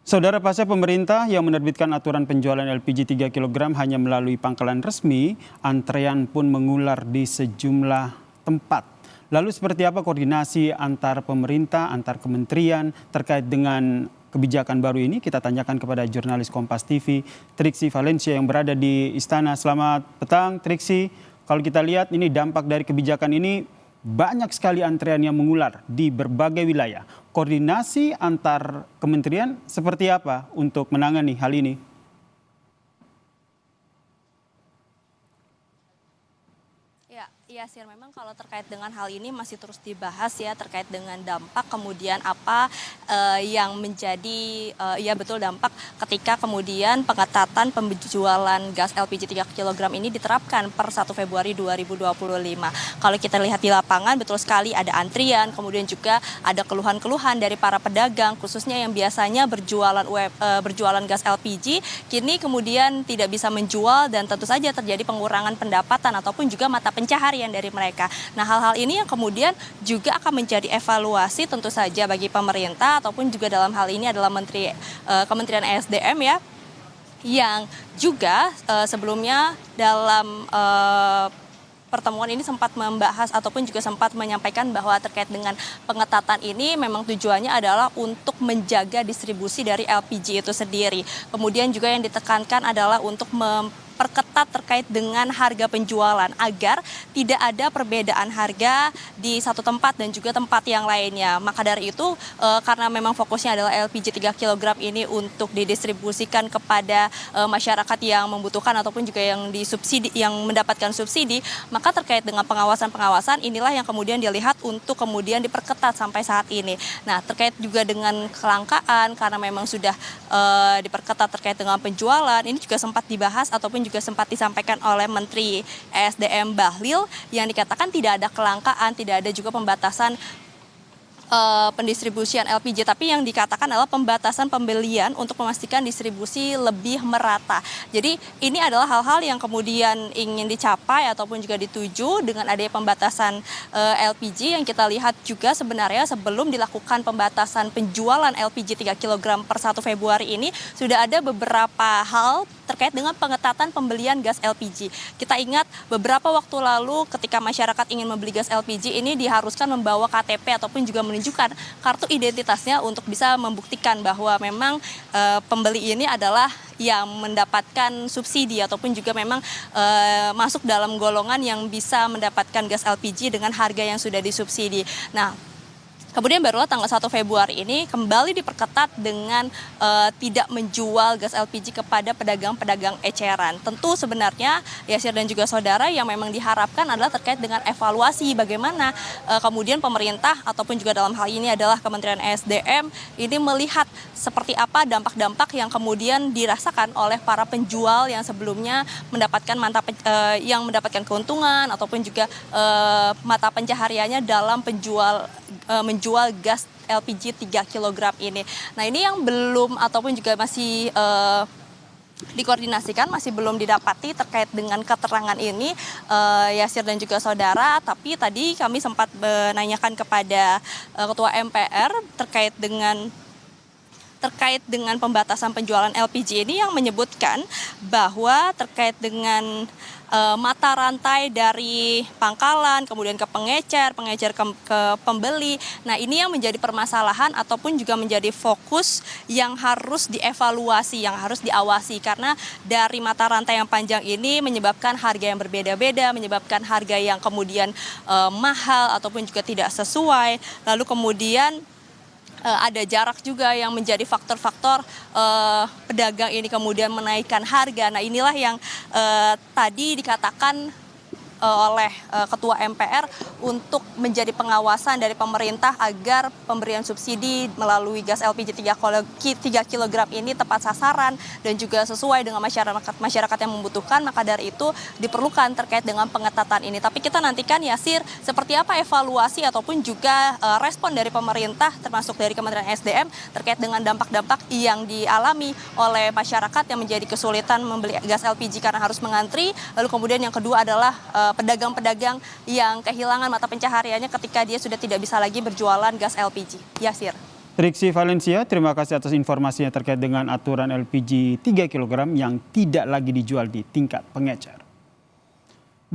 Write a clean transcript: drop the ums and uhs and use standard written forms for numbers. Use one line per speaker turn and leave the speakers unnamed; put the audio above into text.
Saudara, pasca pemerintah yang menerbitkan aturan penjualan LPG 3 kg hanya melalui pangkalan resmi, antrean pun mengular di sejumlah tempat. Lalu seperti apa koordinasi antar pemerintah, antar kementerian terkait dengan kebijakan baru ini? Kita tanyakan kepada jurnalis Kompas TV, Triksi Valencia yang berada di Istana. Selamat petang, Triksi. Kalau kita lihat ini dampak dari kebijakan ini, banyak sekali antrean yang mengular di berbagai wilayah. Koordinasi antar kementerian seperti apa untuk menangani hal ini?
Ya, Sir, memang kalau terkait dengan hal ini masih terus dibahas ya, terkait dengan dampak kemudian apa yang menjadi ya betul dampak ketika kemudian pengetatan penjualan gas LPG 3 kg ini diterapkan per 1 Februari 2025. Kalau kita lihat di lapangan betul sekali ada antrian, kemudian juga ada keluhan-keluhan dari para pedagang khususnya yang biasanya berjualan gas LPG kini kemudian tidak bisa menjual dan tentu saja terjadi pengurangan pendapatan ataupun juga mata pencaharian dari mereka. Nah, hal-hal ini yang kemudian juga akan menjadi evaluasi tentu saja bagi pemerintah ataupun juga dalam hal ini adalah Kementerian ESDM ya, yang juga sebelumnya dalam pertemuan ini sempat membahas ataupun juga sempat menyampaikan bahwa terkait dengan pengetatan ini memang tujuannya adalah untuk menjaga distribusi dari LPG itu sendiri. Kemudian juga yang ditekankan adalah untuk memperketat terkait dengan harga penjualan agar tidak ada perbedaan harga di satu tempat dan juga tempat yang lainnya. Maka dari itu karena memang fokusnya adalah LPG 3 kg ini untuk didistribusikan kepada masyarakat yang membutuhkan ataupun juga yang disubsidi, yang mendapatkan subsidi, maka terkait dengan pengawasan-pengawasan inilah yang kemudian dilihat untuk kemudian diperketat sampai saat ini. Nah, terkait juga dengan kelangkaan karena memang sudah diperketat terkait dengan penjualan, ini juga sempat dibahas ataupun juga sempat disampaikan oleh Menteri ESDM Bahlil yang dikatakan tidak ada kelangkaan, tidak ada juga pembatasan pendistribusian LPG, tapi yang dikatakan adalah pembatasan pembelian untuk memastikan distribusi lebih merata. Jadi ini adalah hal-hal yang kemudian ingin dicapai ataupun juga dituju dengan adanya pembatasan LPG yang kita lihat juga sebenarnya sebelum dilakukan pembatasan penjualan LPG 3 kg per 1 Februari ini sudah ada beberapa hal terkait dengan pengetatan pembelian gas LPG. Kita ingat beberapa waktu lalu ketika masyarakat ingin membeli gas LPG ini diharuskan membawa KTP ataupun juga menunjukkan kartu identitasnya untuk bisa membuktikan bahwa memang pembeli ini adalah yang mendapatkan subsidi ataupun juga memang masuk dalam golongan yang bisa mendapatkan gas LPG dengan harga yang sudah disubsidi. Nah, kemudian barulah tanggal 1 Februari ini kembali diperketat dengan tidak menjual gas LPG kepada pedagang-pedagang eceran. Tentu sebenarnya Yasir dan juga saudara yang memang diharapkan adalah terkait dengan evaluasi bagaimana kemudian pemerintah ataupun juga dalam hal ini adalah Kementerian ESDM ini melihat seperti apa dampak-dampak yang kemudian dirasakan oleh para penjual yang sebelumnya mendapatkan yang mendapatkan keuntungan ataupun juga mata pencahariannya dalam menjual gas LPG 3 kg ini. Nah, ini yang belum ataupun juga masih dikoordinasikan, masih belum didapati terkait dengan keterangan ini Yasir dan juga saudara. Tapi tadi kami sempat menanyakan kepada Ketua MPR terkait dengan pembatasan penjualan LPG ini yang menyebutkan bahwa terkait dengan mata rantai dari pangkalan, kemudian ke pengecer ke pembeli. Nah, ini yang menjadi permasalahan ataupun juga menjadi fokus yang harus dievaluasi, yang harus diawasi. Karena dari mata rantai yang panjang ini menyebabkan harga yang berbeda-beda, menyebabkan harga yang kemudian mahal ataupun juga tidak sesuai. Lalu kemudian ada jarak juga yang menjadi faktor-faktor pedagang ini kemudian menaikkan harga. Nah, inilah yang tadi dikatakan oleh Ketua MPR untuk menjadi pengawasan dari pemerintah agar pemberian subsidi melalui gas LPG 3 kg ini tepat sasaran dan juga sesuai dengan masyarakat yang membutuhkan. Maka dari itu diperlukan terkait dengan pengetatan ini. Tapi kita nantikan Yasir seperti apa evaluasi ataupun juga respon dari pemerintah termasuk dari Kementerian SDM terkait dengan dampak-dampak yang dialami oleh masyarakat yang menjadi kesulitan membeli gas LPG karena harus mengantri. Lalu kemudian yang kedua adalah pedagang-pedagang yang kehilangan mata pencahariannya ketika dia sudah tidak bisa lagi berjualan gas LPG. Yasir.
Triksi Valencia, terima kasih atas informasinya terkait dengan aturan LPG 3 kg yang tidak lagi dijual di tingkat pengecer.